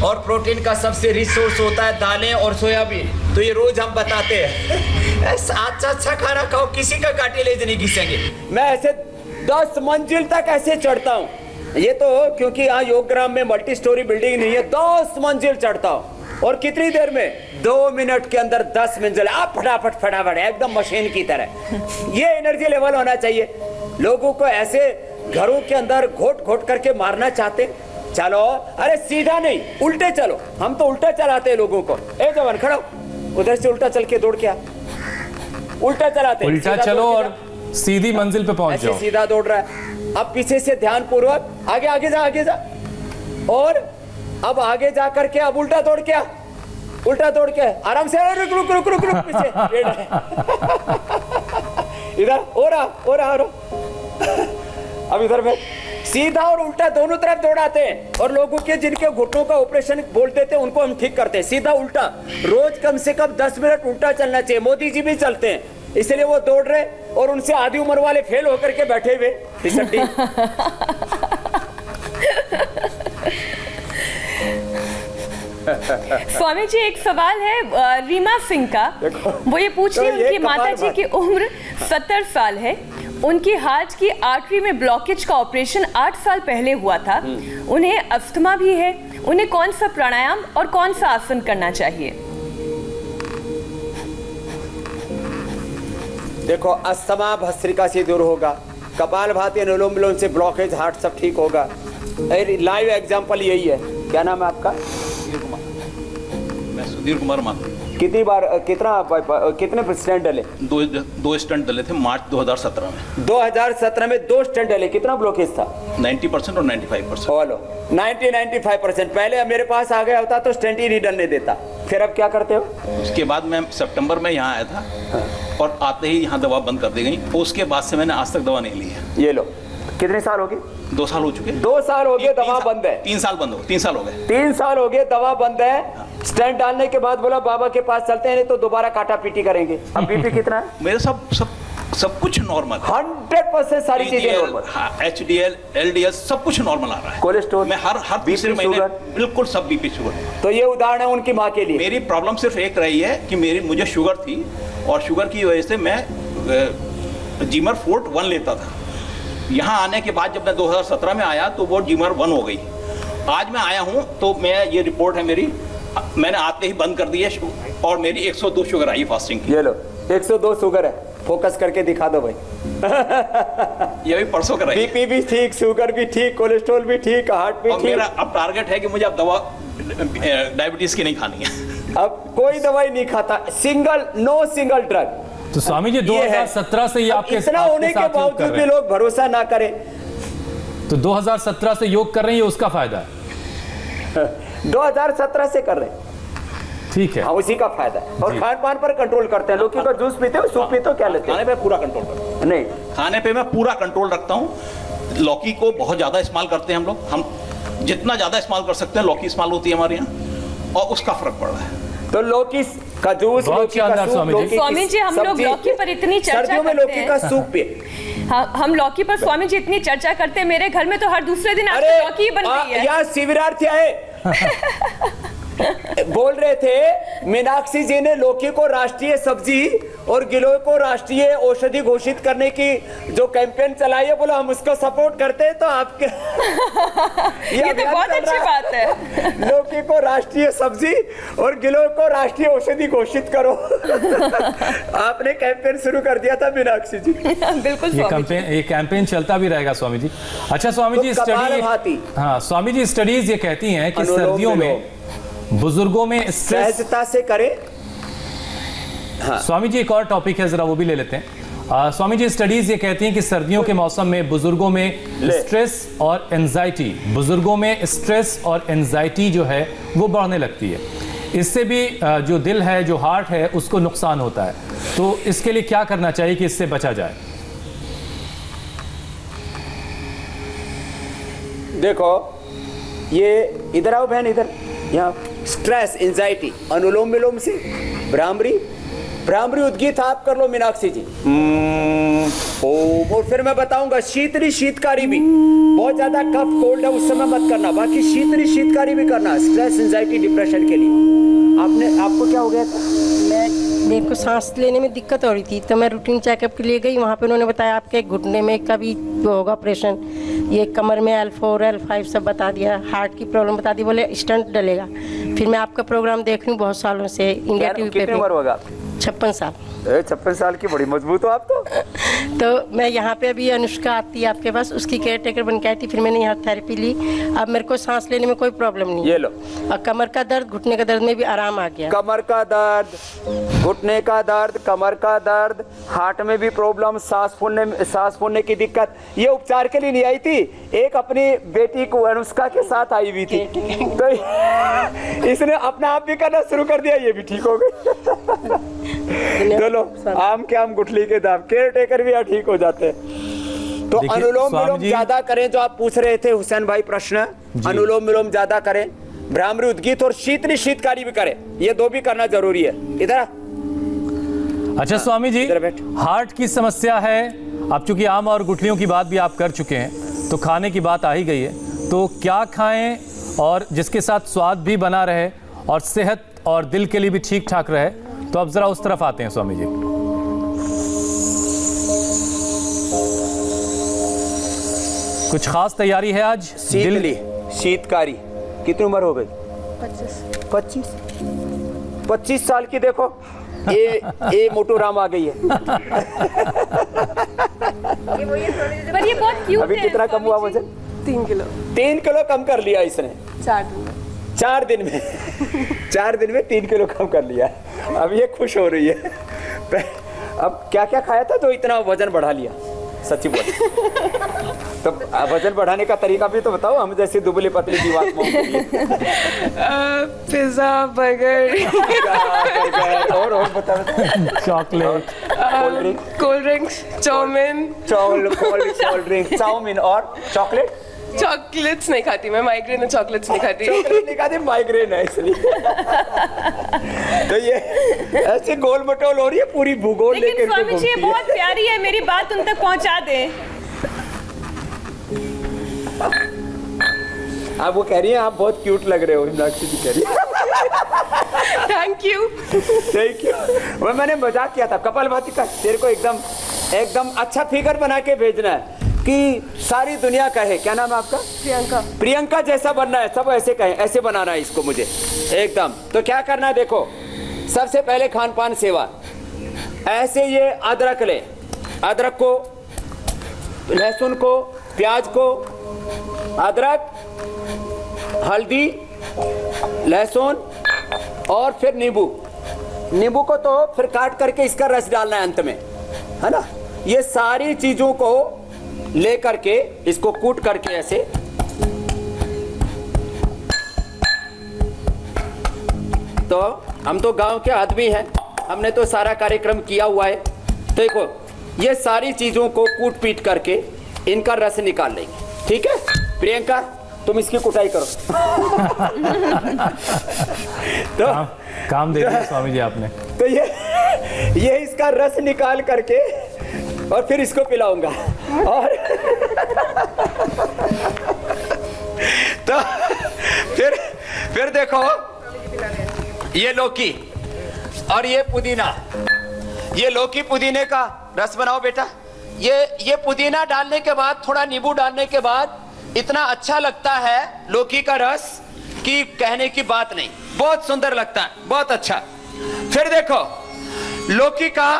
और प्रोटीन का सबसे रिच सोर्स होता है दालें और सोयाबीन। तो ये रोज हम बताते हैं। अच्छा खाना खाओ, किसी का कार्टिलेज नहीं घिसेंगे। मैं ऐसे 10 मंजिल तक ऐसे चढ़ता हूँ, ये तो क्योंकि यहाँ योगग्राम में मल्टी स्टोरी बिल्डिंग नहीं है, 10 मंजिल चढ़ता हूँ। और कितनी देर में? 2 मिनट के अंदर 10 मंजिल, आप फटाफट एकदम मशीन की तरह। ये एनर्जी लेवल होना चाहिए। लोगों को ऐसे घरों के अंदर घोट करके मारना चाहते, चलो, अरे सीधा नहीं, उल्टे चलो। हम तो उल्टा चलाते हैं लोगों को। ए जवान खड़ा, उधर से उल्टा चल के दौड़ के आ, उल्टा चलाते, उल्टा चलो और सीधी मंजिल पे पहुंच जाओ। सीधा दौड़ रहा है, अब पीछे से ध्यान पूर्वक आगे जा, और अब आगे जा करके अब उल्टा दौड़ के आ, उल्टा दौड़ के आराम से, रुक पीछे इधर हो रहा अब इधर में सीधा और उल्टा दोनों तरफ दौड़ाते हैं। और लोगों के जिनके घुटनों का ऑपरेशन बोलते थे उनको हम ठीक करते हैं। सीधा उल्टा रोज कम से कम 10 मिनट उल्टा चलना चाहिए। मोदी जी भी चलते हैं, इसलिए वो दौड़ रहे, और उनसे आधी उम्र वाले फेल होकर के बैठे हुए फिसड्डी। स्वामी जी एक सवाल है रीमा सिंह का, वो ये पूछ रही है, उनकी माता जी की उम्र 70 साल है, उनकी हार्ट की आर्टरी में ब्लॉकेज का ऑपरेशन 8 साल पहले हुआ था, उन्हें अस्थमा भी है, उन्हें कौन सा प्राणायाम और कौन सा आसन करना चाहिए? देखो, अस्थमा भस्त्रिका से दूर होगा, कपालभाति अनुलोम विलोम से ब्लॉकेज हार्ट सब ठीक होगा। लाइव एग्जांपल यही है। क्या नाम है आपका? मैं सुधीर कुमार माथुर। कितनी बार कितने स्टेंट डले? दो स्टेंट डले थे मार्च 2017 में। 2017 में 2 स्टेंट डले। कितना ब्लॉकेज था? 90% और 95%। बोलो 90-95%। पहले मेरे पास आ गया होता तो स्टेंट ही नहीं डलने देता। फिर अब क्या करते हो? उसके बाद मैं सितंबर में यहाँ आया था, और आते ही यहाँ दवा बंद कर दी गई। उसके बाद से मैंने आज तक दवा नहीं ली है। ये लो, कितने साल हो गए? 2 साल हो चुके। 2 साल हो गए, दवा बंद है। 3 साल बंद हो, 3 साल हो गए। 3 साल हो गए, दवा बंद है। स्टेंट डालने के बाद बोला बाबा के पास चलते हैं, नहीं तो दोबारा काटा पीटी करेंगे। अब बीपी कितना है? मेरे सब कुछ नॉर्मल, 100% सारी चीजें नॉर्मल। HDL, LDL सब कुछ नॉर्मल आ रहा है। कोलेस्ट्रॉल मैं हर तीसरे महीने बिल्कुल सब बीपी शुगर। तो ये उदाहरण है उनकी माँ के लिए। मेरी प्रॉब्लम सिर्फ एक रही है कि मुझे शुगर थी, और शुगर की वजह से मैं जीमर फोर्ट 1 लेता था। यहाँ आने के बाद जब मैं 2017 में आया तो वो जीमर 1 हो गई। आज मैं आया हूँ तो मैं, ये रिपोर्ट है मेरी, मैंने आते ही बंद कर दी है और मेरी 102 शुगर आई फास्टिंग की। ये लो 102 शुगर है, फोकस करके दिखा दो भाई। ये भी परसों कराई। बीपी भी ठीक, शुगर भी ठीक, कोलेस्ट्रॉल भी ठीक, हार्ट भी ठीक। मेरा अब टारगेट है कि मुझे अब दवा डायबिटीज की नहीं खानी है। अब कोई दवाई नहीं खाता, नो सिंगल ड्रग। तो स्वामी जी 2017 से ये आपके इतना होने के बावजूद भी लोग भरोसा ना करें। तो 2017 से योग कर रहे हैं, ये उसका फायदा है। 2017 से कर रहे हैं, ठीक है, हाँ उसी का फायदा है। और खान पान पर कंट्रोल करते हैं। लौकी का जूस पीते हो, सूप पीते हो, क्या लेते हो? खाने पे पूरा कंट्रोल करता हूं। नहीं, खाने पे मैं पूरा कंट्रोल रखता हूँ। लौकी को बहुत ज्यादा इस्तेमाल करते हैं हम जितना ज्यादा इस्तेमाल कर सकते हैं लौकी इस्तेमाल होती है हमारे यहाँ, और उसका फर्क पड़ रहा है। तो लौकी का जूस, लौकी का सूप, स्वामी जी हम लोग लौकी पर इतनी चर्चा करते हैं, में लौकी का सूप पिए। हम लौकी पर स्वामी जी इतनी चर्चा करते हैं, मेरे घर में तो हर दूसरे दिन आपकी लौकी बन रही है। यहाँ शिविरार्थी आए बोल रहे थे मीनाक्षी जी ने लौकी को राष्ट्रीय सब्जी और गिलोय को राष्ट्रीय औषधि घोषित करने की जो कैंपेन चलाई है, बोला हम उसको सपोर्ट करते हैं। तो आपके ये तो बहुत अच्छी बात है। लौकी को राष्ट्रीय सब्जी और गिलोय को राष्ट्रीय औषधि घोषित करो। आपने कैंपेन शुरू कर दिया था मीनाक्षी जी। बिल्कुल, ये कैंपेन चलता भी रहेगा स्वामी जी। अच्छा स्वामी जी, स्वामी जी स्टडीज ये कहती हैं कि सर्दियों में बुजुर्गों में सहजता से करें। हाँ। स्वामी जी एक और टॉपिक है, जरा वो भी ले लेते हैं। स्वामी जी स्टडीज ये कहती हैं कि सर्दियों के मौसम में बुजुर्गों में स्ट्रेस और एंजाइटी जो है वो बढ़ने लगती है। इससे भी जो दिल है, जो हार्ट है, उसको नुकसान होता है। तो इसके लिए क्या करना चाहिए कि इससे बचा जाए? देखो, ये इधर आओ बहन, इधर यहाँ स्ट्रेस, एंजाइटी, अनुलोम विलोम से भ्रामरी उद्गीत आप कर लो मीनाक्षी जी। और फिर मैं बताऊंगा शीतरी शीतकारी भी, बहुत ज्यादा कफ कोल्ड है उस समय मत करना, बाकी शीतरी शीतकारी भी करना स्ट्रेस, एंजाइटी, डिप्रेशन के लिए। आपको क्या हो गया था? मेरे को सांस लेने में दिक्कत हो रही थी, तो मैं रूटीन चेकअप के लिए गई। वहाँ पे उन्होंने बताया आपके घुटने में कभी होगा ऑपरेशन, ये कमर में L4 L5 सब बता दिया, हार्ट की प्रॉब्लम बता दी, बोले स्टंट डलेगा। फिर मैं आपका प्रोग्राम देख रही हूँ बहुत सालों से, इंडिया टीवी पे। कितनी उम्र होगा? 56 साल। 56 साल की, बड़ी मजबूत हो आप तो मैं यहाँ पे अभी अनुष्का आती है आपके पास, उसकी केयर टेकर बन के आई थी, फिर मैंने यहाँ थेरेपी ली। अब मेरे को सांस लेने में कोई प्रॉब्लम नहीं। ये लो, और कमर का दर्द, घुटने का दर्द में भी आराम आ गया। कमर का दर्द, घुटने का दर्द, कमर का दर्द, हार्ट में भी प्रॉब्लम, सांस फूलने की दिक्कत, ये उपचार के लिए नहीं आई थी, एक अपनी बेटी को अनुष्का के साथ आई हुई थी। तो इसने अपना आप भी करना शुरू कर दिया, ये भी ठीक हो गई। चलो, आम के आम गुठली के दाम, केयर टेकर भी ठीक हो जाते हैं। तो अनुलोम विलोम ज्यादा करें, जो आप पूछ रहे थे हुसैन भाई प्रश्न, अनुलोम विलोम ज्यादा करें, भ्रामरी उद्गीत और शीतली शीतकारी भी करें, ये दो भी करना जरूरी है। इधर। अच्छा स्वामी जी, हार्ट की समस्या है, अब चूंकि आम और गुठलियों की बात भी आप कर चुके हैं, तो खाने की बात आ ही गई है, तो क्या खाएं और जिसके साथ स्वाद भी बना रहे और सेहत और दिल के लिए भी ठीक ठाक रहे? तो अब जरा उस तरफ आते हैं स्वामी जी। कुछ खास तैयारी है आज? शीतकारी। कितनी उम्र हो गई? 25 साल की। देखो ये मोटू राम आ गई है। पर ये बहुत क्यूट अभी कितना कम हुआ वजन? 3 किलो। 3 किलो कम कर लिया इसने 4 दिन में। 4 दिन में 3 किलो कम कर लिया। अब ये खुश हो रही है। अब क्या क्या खाया था तो इतना वजन बढ़ा लिया? सच्ची बोल। तो वजन बढ़ाने का तरीका भी तो बताओ, हम जैसे दुबली पतली जीवात्माओं के लिए। पिज्जा, बर्गर और बताओ। Chocolate, cold drinks, chowmein, cold drink, chowmein और चॉकलेट। चॉकलेट्स नहीं खाती मैं, माइग्रेन है, चॉकलेट्स नहीं खाती। चॉकलेट नहीं खाती, माइग्रेन है इसलिए। तो ये ऐसे गोल मटोल हो रही है, पूरी भूगोल लेके। लेकिन स्वामी जी बहुत प्यारी है, मेरी बात उन तक पहुंचा दें। आप वो कह रही हैं आप बहुत क्यूट लग रहे हो, मीनाक्षी जी कह रही है। Thank you. वो मैंने मजाक किया था, कपालभाति का तेरे को एकदम एकदम अच्छा फिगर बना के भेजना है कि सारी दुनिया कहे। क्या नाम है आपका? प्रियंका। प्रियंका जैसा बनना है, सब ऐसे कहे, ऐसे बनाना है इसको मुझे एकदम। तो क्या करना है देखो, सबसे पहले खान पान सेवा, ऐसे ये अदरक ले, अदरक को, लहसुन को, प्याज को, अदरक, हल्दी, लहसुन और फिर नींबू। नींबू को तो फिर काट करके इसका रस डालना है अंत में, है ना। ये सारी चीजों को ले करके इसको कूट करके ऐसे, तो हम तो गांव के आदमी हैं, हमने तो सारा कार्यक्रम किया हुआ है। देखो ये सारी चीजों को कूट पीट करके इनका रस निकाल लेंगे, ठीक है। प्रियंका तुम इसकी कुटाई करो। तो काम दे दिया स्वामी जी आपने। तो ये इसका रस निकाल करके और फिर इसको पिलाऊंगा। और तो फिर देखो, ये लौकी और ये पुदीना, ये लौकी पुदीने का रस बनाओ बेटा। ये पुदीना डालने के बाद, थोड़ा नींबू डालने के बाद इतना अच्छा लगता है लौकी का रस कि कहने की बात नहीं, बहुत सुंदर लगता है, बहुत अच्छा। फिर देखो लौकी का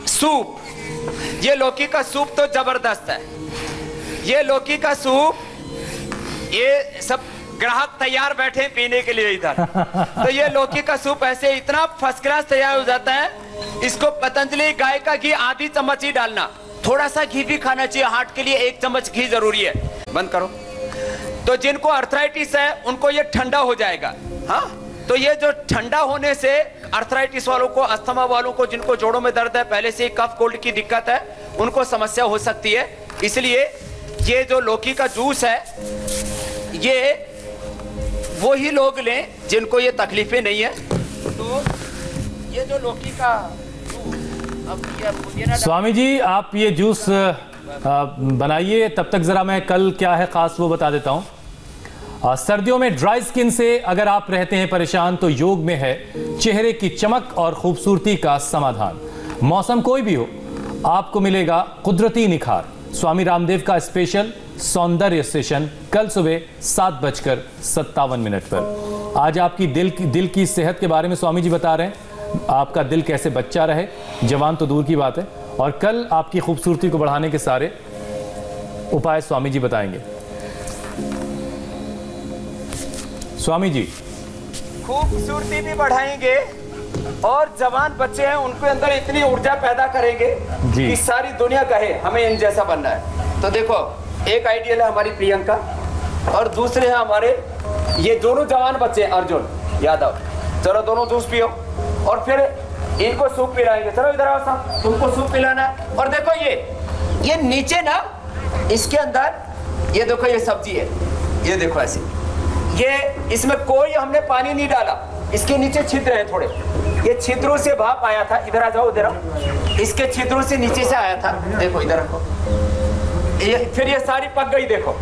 सूप, ये लौकी का सूप तो जबरदस्त है। ये लौकी का सूप, ये सब ग्राहक तैयार बैठे हैं पीने के लिए इधर। तो ये लौकी का सूप ऐसे इतना फर्स्ट क्लास तैयार हो जाता है। इसको पतंजलि गाय का घी आधी चम्मच ही डालना, थोड़ा सा घी भी खाना चाहिए, हार्ट के लिए 1 चम्मच घी जरूरी है। बंद करो। तो जिनको अर्थराइटिस है उनको ये ठंडा हो जाएगा। हाँ, तो ये जो ठंडा होने से अर्थराइटिस वालों को, अस्थमा वालों को, जिनको जोड़ों में दर्द है, पहले से कफ कोल्ड की दिक्कत है, उनको समस्या हो सकती है। इसलिए ये जो लौकी का जूस है, ये वो ही लोग लें जिनको ये तकलीफें नहीं है। तो ये जो लौकी का स्वामी जी आप ये जूस बनाइए, तब तक जरा मैं कल क्या है खास वो बता देता हूं। सर्दियों में ड्राई स्किन से अगर आप रहते हैं परेशान, तो योग में है चेहरे की चमक और खूबसूरती का समाधान। मौसम कोई भी हो, आपको मिलेगा कुदरती निखार। स्वामी रामदेव का स्पेशल सौंदर्य सेशन कल सुबह 7:57 पर। आज आपकी दिल की सेहत के बारे में स्वामी जी बता रहे हैं, आपका दिल कैसे बच्चा रहे, जवान तो दूर की बात है। और कल आपकी खूबसूरती को बढ़ाने के सारे उपाय स्वामी जी बताएंगे। स्वामी जी खूबसूरती भी बढ़ाएंगे और जवान बच्चे हैं उनके अंदर इतनी ऊर्जा पैदा करेंगे कि सारी दुनिया कहे हमें इन जैसा बनना है। तो देखो, एक आइडियल है हमारी प्रियंका और दूसरे हैं हमारे ये दोनों जवान बच्चे अर्जुन यादव। चलो दोनों जूस पियो और फिर इनको सूप पिलाएंगे। चलो इधर आओ साहब, तुमको सूप पिलाना है। और देखो ये नीचे ना, इसके अंदर ये देखो ये सब्जी है, ये देखो ऐसी, ये इसमें कोई हमने पानी नहीं डाला, इसके नीचे छिद्र है थोड़े, ये छिद्रों से भाप आया था। इधर आ जाओ, इधर आओ, इसके छिद्रों से नीचे से आया था। देखो इधर रखो, फिर ये सारी पक गई। देखो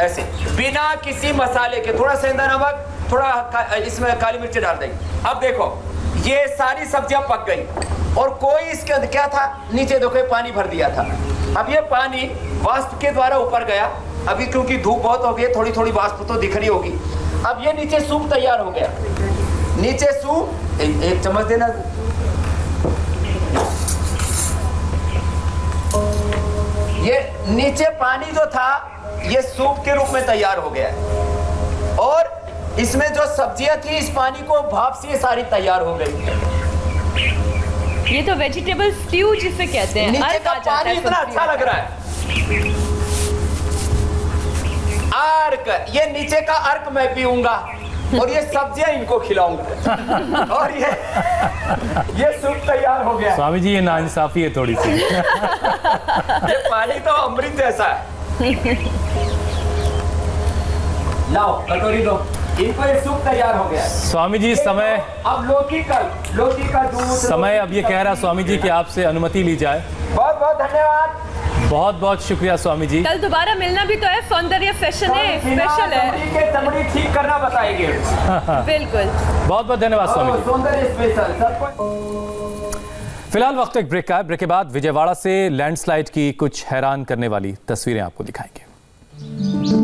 ऐसे बिना किसी मसाले के, थोड़ा सेंधा नमक, थोड़ा इसमें काली मिर्च डाल देंगे। अब देखो ये सारी सब्जियां पक गई और कोई इसके अंदर क्या था, नीचे देखो पानी भर दिया था। अब ये पानी वाष्प के द्वारा ऊपर गया। अभी क्योंकि धूप बहुत हो गई, थोड़ी थोड़ी वाष्प तो दिख रही होगी। अब ये नीचे सूप तैयार हो गया। नीचे सूप एक चम्मच देना। ये नीचे पानी जो था ये सूप के रूप में तैयार हो गया और इसमें जो सब्जियां थी इस पानी को भाप से सारी तैयार हो गई। ये तो वेजिटेबल स्ट्यू जिसे कहते हैं। नीचे का पानी इतना अच्छा लग रहा है। अर्क, ये नीचे का अर्क मैं पीऊंगा और ये सब्जियां इनको खिलाऊंगा और ये सूप तैयार हो गया। स्वामी जी ये नाइंसाफी है थोड़ी सी। ये पानी तो अमृत जैसा है। लाओ कटोरी दो, इनको ये सूप तैयार हो गया। स्वामी जी समय, अब लौकी का जूस, समय अब ये कह रहा स्वामी जी कि आपसे अनुमति ली जाए। बहुत बहुत धन्यवाद, बहुत बहुत शुक्रिया स्वामी जी। कल दोबारा मिलना भी तो है, सौंदर्य सेशन है, स्पेशल है। चमड़ी ठीक करना बताएंगे। बिल्कुल, बहुत बहुत धन्यवाद स्वामी जी। सौंदर्य स्पेशल। फिलहाल वक्त एक ब्रेक का है। ब्रेक के बाद विजयवाड़ा से लैंडस्लाइड की कुछ हैरान करने वाली तस्वीरें आपको दिखाएंगे।